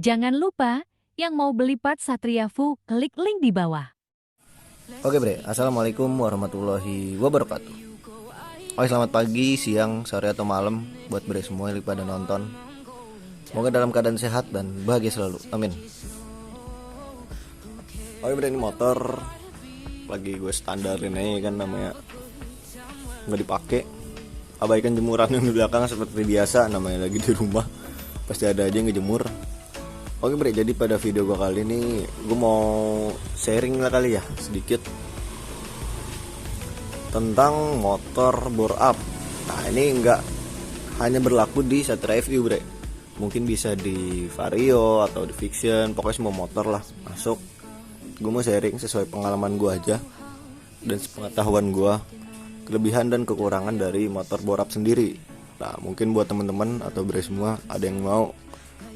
Jangan lupa, yang mau beli part Satria Fu, klik link di bawah. Oke bre, assalamualaikum warahmatullahi wabarakatuh. Oke, selamat pagi, siang, sore atau malam buat bre semua yang pada nonton. Semoga dalam keadaan sehat dan bahagia selalu, amin. Oke bre, ini motor lagi gue standarin aja kan, namanya nggak dipakai. Abaikan jemuran yang di belakang seperti biasa, namanya lagi di rumah, pasti ada aja yang ngejemur. Oke bre, jadi pada video gue kali ini gue mau sharing lah kali ya sedikit tentang motor bore up. Nah ini nggak hanya berlaku di Satria FU bre, mungkin bisa di Vario atau di Fiction, pokoknya semua motor lah masuk. Gue mau sharing sesuai pengalaman gue aja dan sepengetahuan gue, kelebihan dan kekurangan dari motor bore up sendiri. Nah mungkin buat teman-teman atau bre semua ada yang mau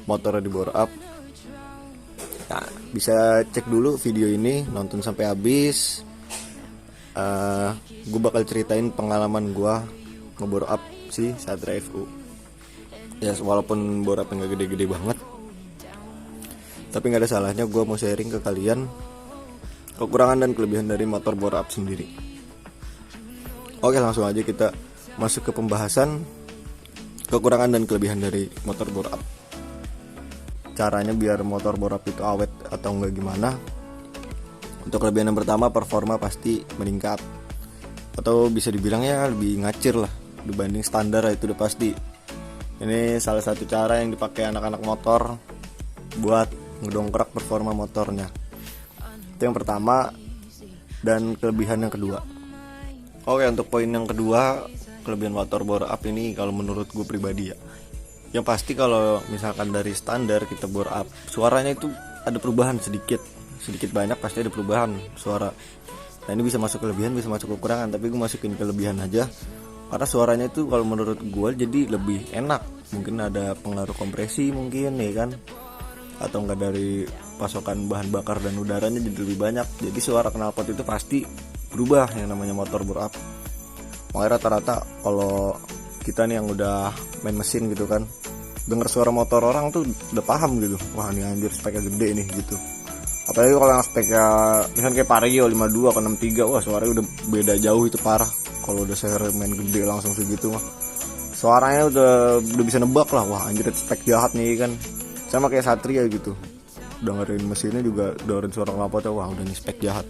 motor di bore up, nah bisa cek dulu video ini, nonton sampai habis. Gue bakal ceritain pengalaman gue ngebore up si Satria FU. Ya walaupun bore up nggak gede-gede banget, tapi nggak ada salahnya gue mau sharing ke kalian kekurangan dan kelebihan dari motor bore up sendiri. Oke, langsung aja kita masuk ke pembahasan kekurangan dan kelebihan dari motor bore up. Caranya biar motor bore up itu awet atau enggak gimana. Untuk kelebihan yang pertama, performa pasti meningkat, atau bisa dibilang ya lebih ngacir lah dibanding standar, itu udah pasti. Ini salah satu cara yang dipakai anak-anak motor buat ngedongkrak performa motornya. Itu yang pertama. Dan kelebihan yang kedua, oke, untuk poin yang kedua, kelebihan motor bore up ini kalau menurut gue pribadi ya, yang pasti kalau misalkan dari standar kita bore up, suaranya itu ada perubahan sedikit banyak, pasti ada perubahan suara. Nah ini bisa masuk kelebihan, bisa masuk kekurangan, tapi gue masukin kelebihan aja karena suaranya itu kalau menurut gue jadi lebih enak. Mungkin ada pengaruh kompresi mungkin ya kan, atau enggak dari pasokan bahan bakar dan udaranya jadi lebih banyak, jadi suara knalpot itu pasti berubah yang namanya motor bore up. Makanya rata-rata kalau kita nih yang udah main mesin gitu kan, denger suara motor orang tuh udah paham gitu, wah ini anjir speknya gede nih gitu. Apalagi kalau yang speknya misalnya kayak Vario 52 ke 63, wah suaranya udah beda jauh, itu parah. Kalau udah main gede langsung segitu mah suaranya udah bisa nebak lah, wah anjir spek jahat nih kan. Sama kayak Satria gitu, dengerin mesinnya juga dengerin suara knalpotnya, wah udah nih spek jahat.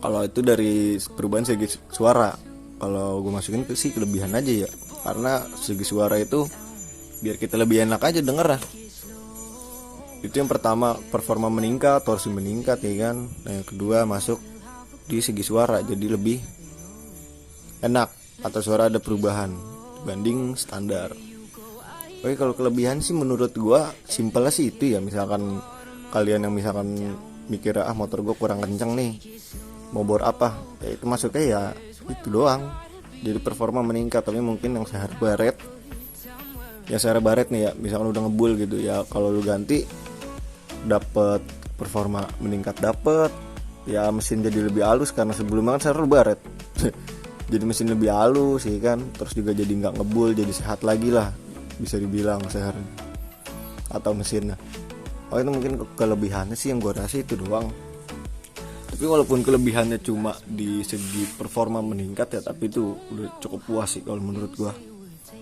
Kalau itu dari perubahan segi suara, kalau gue masukin ke sih kelebihan aja ya, karena segi suara itu biar kita lebih enak aja denger lah. Itu yang pertama, performa meningkat, torsi meningkat ya kan. Nah yang kedua masuk di segi suara, jadi lebih enak atau suara ada perubahan dibanding standar. Oke, kalau kelebihan sih menurut gue simpelnya sih itu ya, misalkan kalian yang misalkan mikir motor gue kurang kenceng nih, mau bore apa ya, itu masuknya ya itu doang, jadi performa meningkat. Tapi mungkin yang sehari baret nih ya, misalkan udah ngebul gitu ya, kalau lu ganti dapet performa meningkat, dapet ya mesin jadi lebih halus, karena sebelumnya kan sehari baret jadi mesin lebih halus sih kan, terus juga jadi nggak ngebul, jadi sehat lagi lah bisa dibilang sehari atau mesinnya. Oh itu mungkin kelebihannya sih, yang gue rasa itu doang. Tapi walaupun kelebihannya cuma di segi performa meningkat ya, tapi itu udah cukup puas sih kalau menurut gua.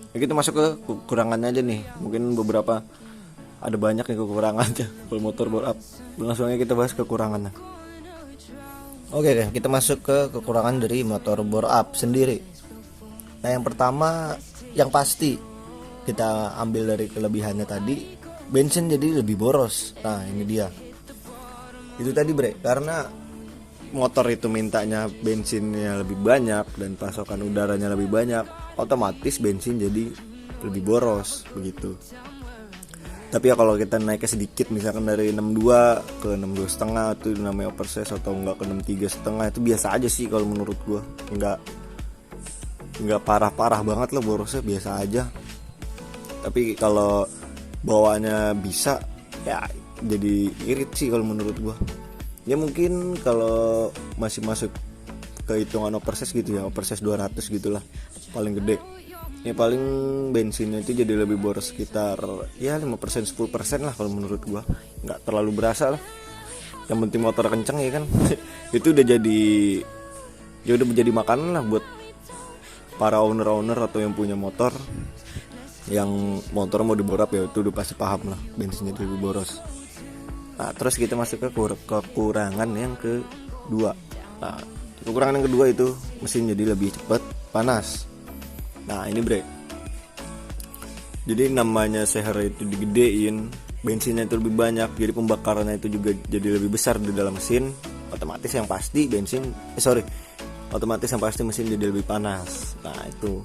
Ya kita masuk ke kekurangannya aja nih. Mungkin beberapa, ada banyak nih kekurangannya kalau motor bore up. Langsung aja kita bahas kekurangannya. Oke deh, kita masuk ke kekurangan dari motor bore up sendiri. Nah yang pertama, yang pasti kita ambil dari kelebihannya tadi, bensin jadi lebih boros. Nah ini dia, itu tadi bre, karena motor itu mintanya bensinnya lebih banyak dan pasokan udaranya lebih banyak, otomatis bensin jadi lebih boros begitu. Tapi ya kalau kita naiknya sedikit, misalkan dari 62 ke 62,5, itu namanya oversize, atau enggak ke 63,5, itu biasa aja sih kalau menurut gua. Enggak parah-parah banget lah borosnya, biasa aja. Tapi kalau bawaannya bisa ya jadi irit sih kalau menurut gua. Ya mungkin kalau masih masuk ke hitungan oversize gitu ya, oversize 200 gitulah paling gede. Ya paling bensinnya itu jadi lebih boros sekitar ya 5% 10% lah kalau menurut gua. Nggak terlalu berasa lah. Yang penting motor kenceng ya kan. Itu udah menjadi makanan lah buat para owner atau yang punya motor. Yang motor mau diborap ya itu udah pasti paham lah bensinnya lebih boros. Nah, terus kita masuk ke kekurangan yang kedua. Nah, kekurangan yang kedua itu mesin jadi lebih cepat panas. Nah ini bre, jadi namanya seher itu digedein, bensinnya itu lebih banyak, jadi pembakarannya itu juga jadi lebih besar di dalam mesin. Otomatis yang pasti mesin jadi lebih panas. Nah itu,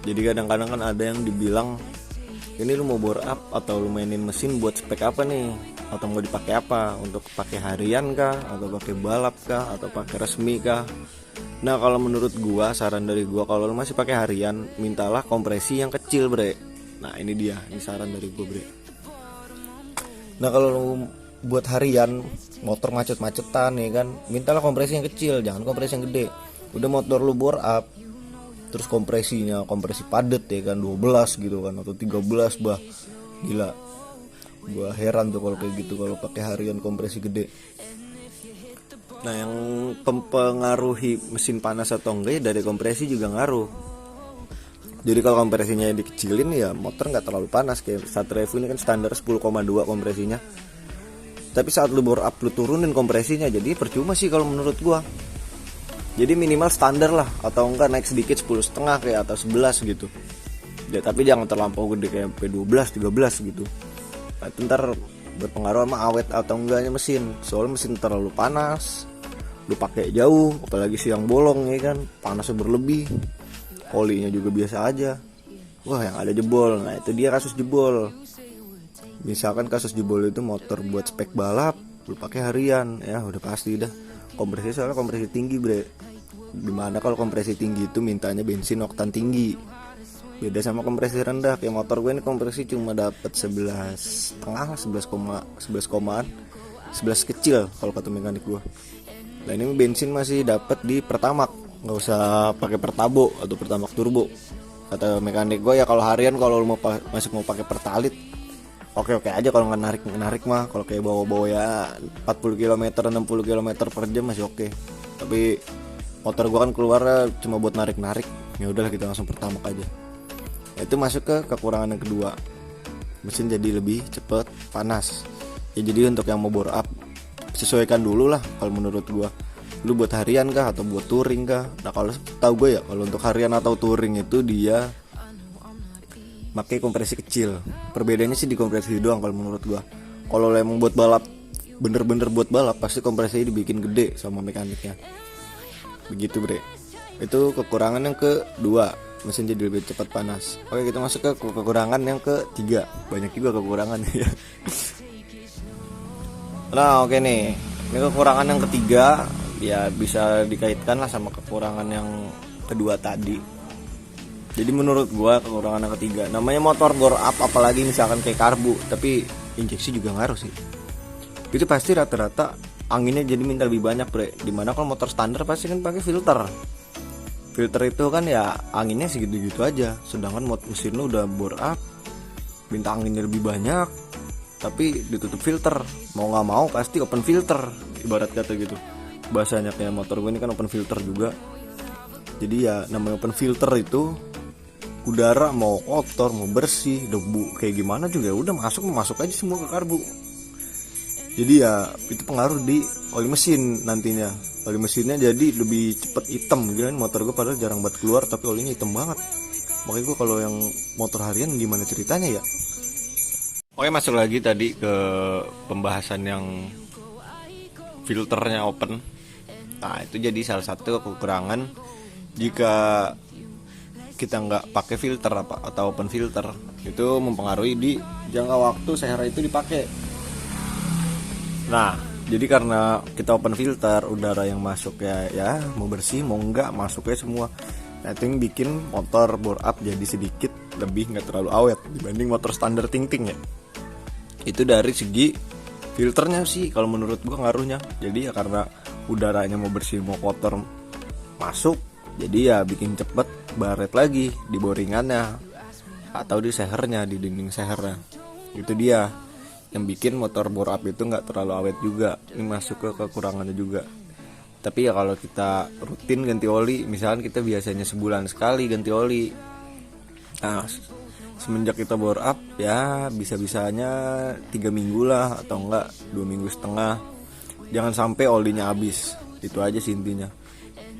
jadi kadang-kadang kan ada yang dibilang ini lu mau bore up atau lu mainin mesin buat spek apa nih, atau mau dipakai apa, untuk pakai harian kah, atau pakai balap kah, atau pakai resmi kah. Nah kalau menurut gua, saran dari gua, kalau lu masih pakai harian, mintalah kompresi yang kecil bre. Nah ini saran dari gua bre. Nah kalau lu buat harian, motor macet-macetan ya kan, mintalah kompresi yang kecil, jangan kompresi yang gede. Udah motor lu bore up, terus kompresi padet ya kan, 12 gitu kan, atau 13 bah, gila. Gua heran tuh kalau kayak gitu, kalau pakai harian kompresi gede. Nah yang mempengaruhi mesin panas atau enggak ya dari kompresi juga ngaruh. Jadi kalau kompresinya dikecilin ya motor nggak terlalu panas. Kayak Satria Evo ini kan standar 10,2 kompresinya. Tapi saat lu bore up lu turunin kompresinya, jadi percuma sih kalau menurut gua. Jadi minimal standar lah, atau enggak naik sedikit 10,5 kayak atau 11 gitu. Ya tapi jangan terlampau gede kayak P12, 13 gitu. Nah, itu ntar berpengaruh sama awet atau enggaknya mesin. Soalnya mesin terlalu panas, lu pakai jauh, apalagi siang bolong ya kan, panasnya berlebih, olinya juga biasa aja, wah yang ada jebol. Nah itu dia kasus jebol. Misalkan kasus jebol itu motor buat spek balap, lu pakai harian, ya udah pasti dah kompresi, soalnya kompresi tinggi bre. Dimana kalau kompresi tinggi itu mintanya bensin oktan tinggi, beda sama kompresi rendah. Kayak motor gue ini kompresi cuma dapat 11,5 lah, 11 kecil kalau kata mekanik gue. Nah ini bensin masih dapat di Pertamax, nggak usah pakai Pertabo atau Pertamax turbo. Kata mekanik gue ya kalau harian, kalau lu masih mau pakai Pertalit, oke aja. Kalau nggak narik mah, kalau kayak bawa ya 40 km 60 km per jam masih oke. Tapi motor gue kan keluarnya cuma buat narik, ya udahlah kita langsung Pertamax aja. Itu masuk ke kekurangan yang kedua, mesin jadi lebih cepat panas. Ya jadi untuk yang mau bore up, sesuaikan dulu lah kalau menurut gua. Lu buat harian kah atau buat touring kah? Nah kalau tahu gue ya, kalau untuk harian atau touring itu dia pakai kompresi kecil. Perbedaannya sih di kompresi doang kalau menurut gua. Kalau emang buat balap, bener-bener buat balap, pasti kompresinya dibikin gede sama mekaniknya. Begitu bre. Itu kekurangan yang kedua, mesin jadi lebih cepat panas. Oke kita masuk ke kekurangan yang ketiga. Banyak juga kekurangan ya. Nah oke nih, ini kekurangan yang ketiga, ya bisa dikaitkan lah sama kekurangan yang kedua tadi. Jadi menurut gua kekurangan yang ketiga, namanya motor bore up, apalagi misalkan kayak karbu, tapi injeksi juga ngaruh sih. Itu pasti rata-rata anginnya jadi minta lebih banyak bre. Dimana kalau motor standar pasti kan pakai filter itu kan ya anginnya segitu-gitu aja. Sedangkan mesin lu udah bore up, minta anginnya lebih banyak, tapi ditutup filter. Mau nggak mau pasti open filter, ibarat kata gitu. Bahasanya kayak motor gue ini kan open filter juga. Jadi ya namanya open filter itu, udara mau kotor, mau bersih, debu kayak gimana juga udah masuk aja semua ke karbu. Jadi ya itu pengaruh di oli mesin nantinya. Oli mesinnya jadi lebih cepet hitam gitu kan. Motor gue padahal jarang banget keluar, tapi olinya hitam banget. Makanya gue kalau yang motor harian gimana ceritanya ya. Oke masuk lagi tadi ke pembahasan yang filternya open. Nah itu jadi salah satu kekurangan jika kita nggak pakai filter atau open filter, itu mempengaruhi di jangka waktu seher itu dipakai. Nah jadi karena kita open filter, udara yang masuk ya mau bersih mau enggak masuknya semua. Nah itu yang bikin motor bore up jadi sedikit lebih nggak terlalu awet dibanding motor standar ting-ting ya. Itu dari segi filternya sih kalau menurut gua ngaruhnya. Jadi ya karena udaranya mau bersih mau kotor masuk, Jadi ya bikin cepet baret lagi di boringannya atau di sehernya, di dinding sehernya. Itu dia yang bikin motor bore up itu nggak terlalu awet juga. Ini masuk ke kekurangannya juga. Tapi ya kalau kita rutin ganti oli, misalkan kita biasanya sebulan sekali ganti oli, nah semenjak kita bore up ya bisa-bisanya 3 minggu lah, atau enggak 2 minggu setengah. Jangan sampai olinya habis. Itu aja sih intinya.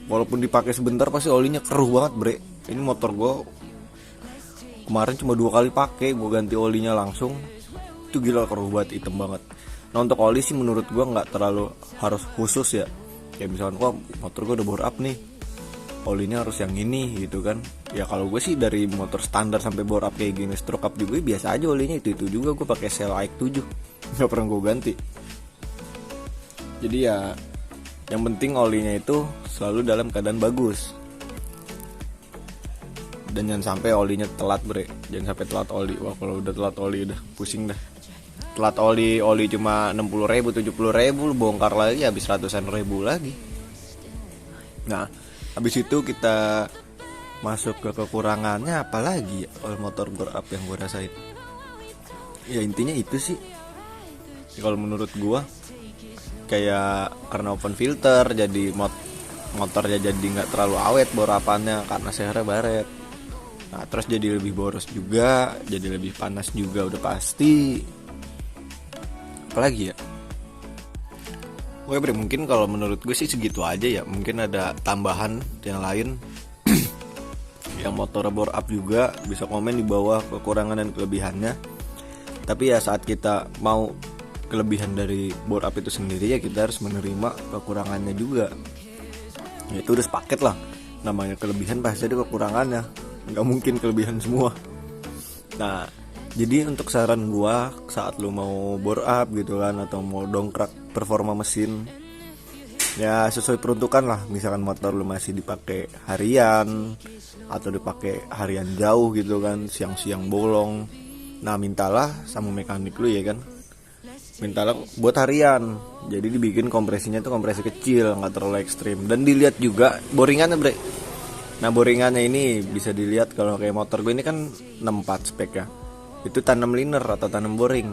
Walaupun dipakai sebentar pasti olinya keruh banget bre. Ini motor gue kemarin cuma 2 kali pakai, gue ganti olinya langsung. Itu gila keruh banget, hitam banget. Nah untuk oli sih menurut gue nggak terlalu harus khusus ya. Kayak misalkan wah motor gue udah bore up nih, olinya harus yang ini gitu kan. Ya kalau gue sih dari motor standar sampai bore up kayak gini, stroke up juga biasa aja olinya itu juga. Gue pakai Shell AIK 7, nggak pernah gue ganti. Jadi ya yang penting olinya itu selalu dalam keadaan bagus. Dan jangan sampai olinya telat bre, jangan sampai telat oli. Wah kalau udah telat oli udah pusing dah. Telat oli cuma 60.000, 70.000, lu bongkar lagi habis ratusan ribu lagi. Nah habis itu kita masuk ke kekurangannya apalagi ya, kalau motor bore up yang gue rasain. Ya intinya itu sih kalau menurut gue, kayak karena open filter jadi motornya jadi nggak terlalu awet bore upannya karena sehernya baret. Nah terus jadi lebih boros juga, jadi lebih panas juga udah pasti. Apalagi ya, gue mungkin kalau menurut gue sih segitu aja ya. Mungkin ada tambahan yang lain yang motor bore up juga bisa komen di bawah kekurangan dan kelebihannya. Tapi ya saat kita mau kelebihan dari bore up itu sendiri ya kita harus menerima kekurangannya juga. Ya itu udah sepaket lah, namanya kelebihan pasti ada kekurangannya, nggak mungkin kelebihan semua. Nah jadi untuk saran gua saat lu mau bore up gitu kan, atau mau dongkrak performa mesin, ya sesuai peruntukan lah. Misalkan motor lu masih dipakai harian atau dipakai harian jauh gitu kan, siang-siang bolong, nah mintalah sama mekanik lu ya kan, mintalah buat harian. Jadi dibikin kompresinya tuh kompresi kecil, nggak terlalu ekstrim. Dan dilihat juga boringannya bre. Nah boringannya ini bisa dilihat, kalau kayak motor gue ini kan 64 spek ya, itu tanam liner atau tanam boring.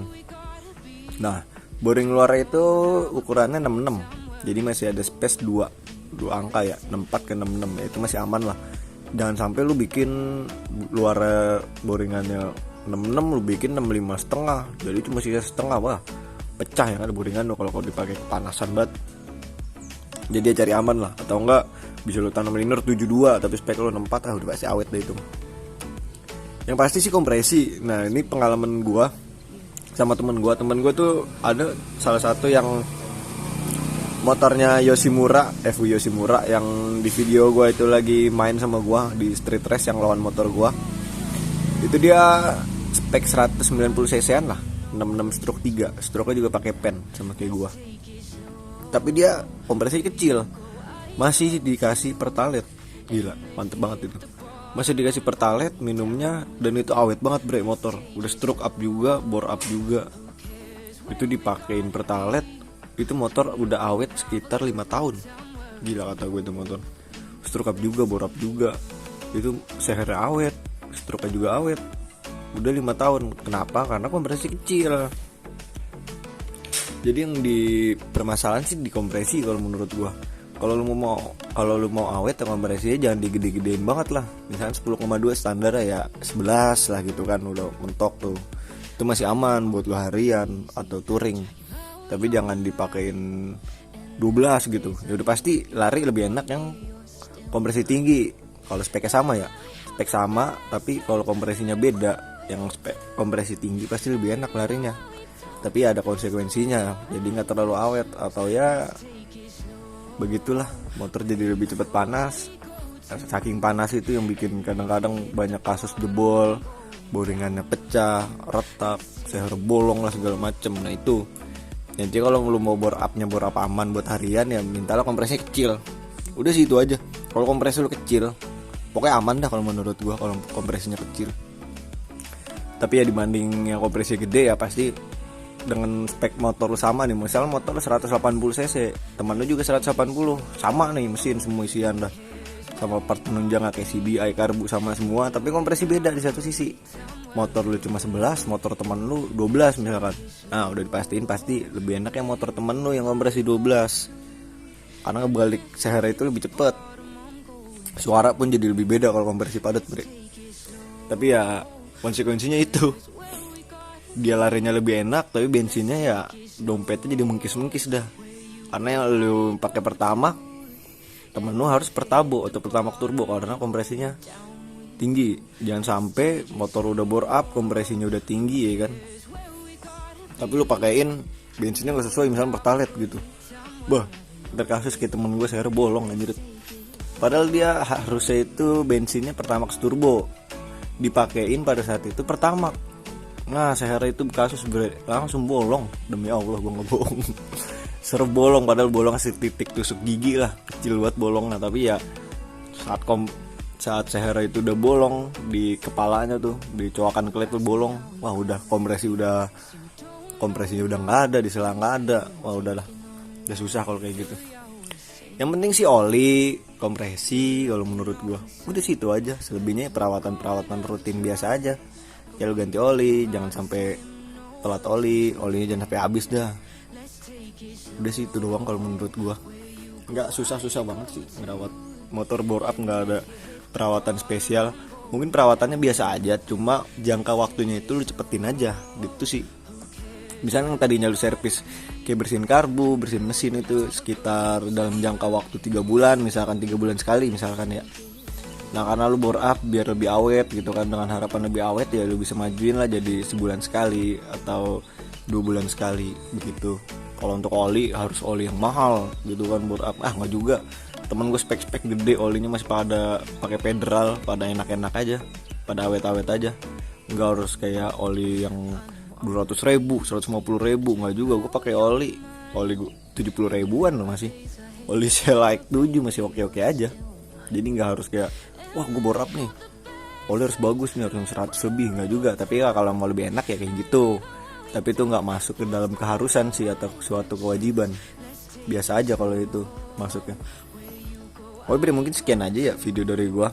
Nah boring luar itu ukurannya 66, jadi masih ada space 2 angka ya, 64 ke 66 ya, itu masih aman lah. Jangan sampai lu bikin luar boringannya 66 lu bikin 65 setengah, jadi cuma sisa setengah, wah pecah ya kan boringan lu kalau dipakai kepanasan banget. Jadi ya cari aman lah, atau enggak bisa lu tanam liner 72 tapi spek lu 64, udah pasti awet deh itu. Yang pasti sih kompresi. Nah ini pengalaman gua sama temen gua tuh ada salah satu yang motornya Yoshimura, FU Yoshimura, yang di video gua itu lagi main sama gua di street race yang lawan motor gua. Itu dia spek 190 cc-an lah, 66 stroke 3, stroke-nya juga pakai pen sama kayak gua. Tapi dia kompresi kecil, masih dikasih pertalite. Gila, mantep banget itu. Masih dikasih pertalite minumnya, dan itu awet banget bre motor. Udah stroke up juga, bore up juga. Itu dipakein pertalite, itu motor udah awet sekitar 5 tahun. Gila kata gue itu motor. Stroke up juga, bore up juga. Itu sehernya awet, stroke-nya juga awet. Udah 5 tahun. Kenapa? Karena kompresi kecil. Jadi yang dipermasalahan sih di kompresi kalau menurut gua. Kalau lu mau awet ya kompresinya jangan digede-gedein banget lah. Misalnya 10,2 standar ya 11 lah gitu kan, udah mentok tuh. Itu masih aman buat lu harian atau touring. Tapi jangan dipakein 12 gitu. Ya udah pasti lari lebih enak yang kompresi tinggi. Kalau speknya sama ya, spek sama tapi kalau kompresinya beda, yang spek kompresi tinggi pasti lebih enak larinya. Tapi ya ada konsekuensinya, jadi nggak terlalu awet, atau ya begitulah, motor jadi lebih cepat panas. Saking panas itu yang bikin kadang-kadang banyak kasus jebol, boringannya pecah, retak, seher bolong lah segala macem. Nah itu jadi kalau lu mau bore up aman buat harian ya mintalah kompresinya kecil. Udah sih itu aja. Kalau kompresi lu kecil pokoknya aman dah kalau menurut gua, kalau kompresinya kecil. Tapi ya dibanding yang kompresi gede ya pasti dengan spek motor lu sama nih. Misalnya motor lu 180 cc, teman lu juga 180, sama nih mesin semua isian dah. sama part penunjang kayak CBI, karbu sama semua, tapi kompresi beda di satu sisi. Motor lu cuma 11, motor teman lu 12 misalkan. Nah, udah dipastiin pasti lebih enak yang motor temen lu yang kompresi 12. Karena ngebalik Sahara itu lebih cepet. Suara pun jadi lebih beda kalau kompresi padat, Bre. Tapi ya konsekuensinya itu. Dia larinya lebih enak, tapi bensinnya ya dompetnya jadi mengkis-mengkis dah. Karena yang lu pakai pertama, temen lu harus pertabo atau pertamax turbo karena kompresinya tinggi. Jangan sampai motor udah bore up, kompresinya udah tinggi ya kan, tapi lu pakein bensinnya gak sesuai, misalnya pertalite gitu. Bah, ada kasus kayak temen gue sekarang bolong anjir. Padahal dia harusnya itu bensinnya pertamax turbo, dipakein pada saat itu pertamax. Nah, Sahara itu kasus langsung bolong. Demi Allah gue gak bohong. Serem bolong, padahal bolong titik tusuk gigi lah, kecil buat bolongnya. Tapi ya saat Sahara itu udah bolong di kepalanya tuh, di coakan klep tuh bolong, wah udah kompresinya udah nggak ada, di selang nggak ada, wah udahlah, udah susah kalau kayak gitu. Yang penting sih oli, kompresi kalau menurut gua udah situ aja. Selebihnya perawatan rutin biasa aja. Ya lu ganti oli, jangan sampai telat olinya jangan sampai habis dah. Udah sih itu doang kalau menurut gua. Nggak susah banget sih ngerawat motor bore up, nggak ada perawatan spesial. Mungkin perawatannya biasa aja, cuma jangka waktunya itu lu cepetin aja gitu sih. Misalnya yang tadinya lu servis kayak bersihin karbu, bersihin mesin itu sekitar dalam jangka waktu 3 bulan, misalkan 3 bulan sekali misalkan ya. Nah, karena lu bore up biar lebih awet gitu kan, dengan harapan lebih awet ya lu bisa majuin lah jadi sebulan sekali atau 2 bulan sekali begitu. Kalau untuk oli harus oli yang mahal gitu kan, bore up nggak juga. Temen gue spek gede, olinya masih pada pakai federal, pada enak-enak aja, pada awet-awet aja. Nggak harus kayak oli yang 200.000, 150.000, nggak juga. Gue pakai oli gue 70.000-an loh masih. Oli saya like 7 masih oke aja. Jadi nggak harus kayak wah gue bore up nih, oli harus bagus nih, harus 100 lebih, nggak juga. Tapi ya kalau mau lebih enak ya kayak gitu. Tapi itu nggak masuk ke dalam keharusan sih atau suatu kewajiban. Biasa aja kalau itu masuknya. Oke, mungkin sekian aja ya video dari gua.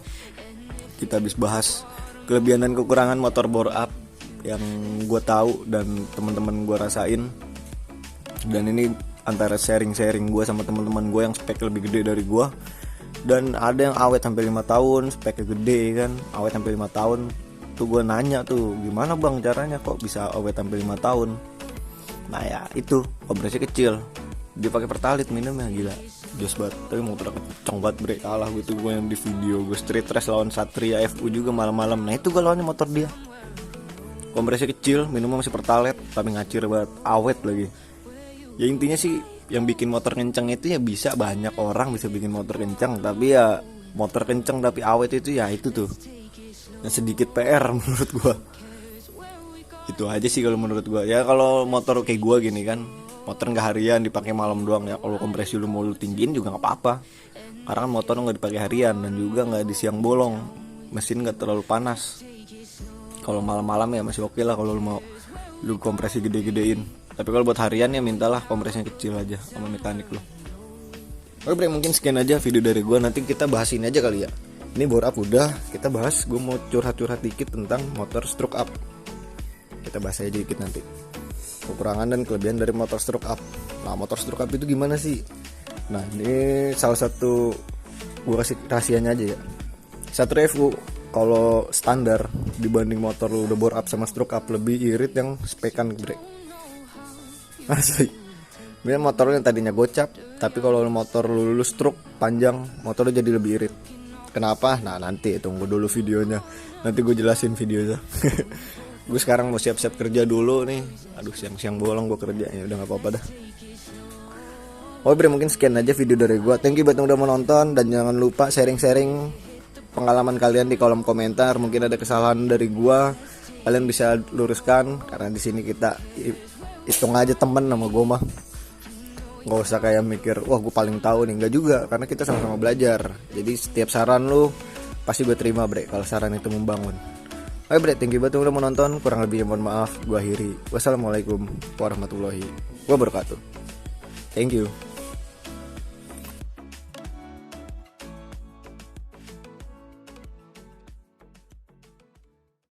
Kita habis bahas kelebihan dan kekurangan motor bore up yang gua tahu dan teman-teman gua rasain. Dan ini antara sharing gua sama teman-teman gua yang spek lebih gede dari gua. Dan ada yang awet sampai 5 tahun, speknya gede kan, awet sampai 5 tahun. Tuh gua nanya tuh, gimana bang caranya kok bisa awet sampai 5 tahun? Nah ya itu, kompresi kecil. Dia pakai pertalite minumnya, gila jos banget. Tapi motor kenceng banget, bre. Kalah gitu gue yang di video gue street race lawan Satria FU juga malam-malam. Nah itu gue lawannya motor dia, kompresi kecil, minumnya masih pertalite, tapi ngacir banget, awet lagi. Ya intinya sih yang bikin motor kenceng itu ya bisa banyak orang bisa bikin motor kenceng, tapi ya motor kenceng tapi awet itu ya itu tuh yang sedikit PR menurut gue. Itu aja sih kalau menurut gue. Ya kalau motor kayak gue gini kan, motor nggak harian, dipakai malam doang ya. Kalau kompresi lu mau lu tinggiin juga nggak apa-apa, karena kan motor nggak dipakai harian dan juga nggak di siang bolong, mesin nggak terlalu panas. Kalau malam-malam ya masih oke lah kalau lu mau lu kompresi gede-gedein. Tapi kalau buat harian ya mintalah kompresinya kecil aja sama mekanik lu. Oke bre, mungkin sekian aja video dari gue. Nanti kita bahas ini aja kali ya. Ini bore up udah, kita bahas. Gue mau curhat-curhat dikit tentang motor stroke up. Kita bahas aja dikit nanti kekurangan dan kelebihan dari motor stroke up. Nah, motor stroke up itu gimana sih? Nah, ini salah satu gue kasih rahasianya aja ya. Satria FU kalau standar dibanding motor lu udah bore up sama stroke up, lebih irit yang spekan brake. Asli. Biar motor lu yang tadinya gocap, tapi kalau motor lu stroke panjang, motor lu jadi lebih irit. Kenapa? Nah, nanti tunggu dulu videonya. Nanti gue jelasin videonya. Gue sekarang mau siap-siap kerja dulu nih. Aduh, siang-siang bolong gue kerja ya, udah nggak apa-apa dah. Oke, mungkin sekian aja video dari gue. Thank you buat yang udah menonton, dan jangan lupa sharing-sharing pengalaman kalian di kolom komentar. Mungkin ada kesalahan dari gue, kalian bisa luruskan, karena di sini kita hitung aja temen sama gue mah. Nggak usah kayak mikir wah gue paling tahu nih, nggak juga, karena kita sama-sama belajar. Jadi setiap saran lu pasti gue terima bre, kalau saran itu membangun. Oke bre, thank you banget udah menonton. Kurang lebihnya mohon maaf, gue akhiri. Wassalamualaikum warahmatullahi wabarakatuh. Thank you.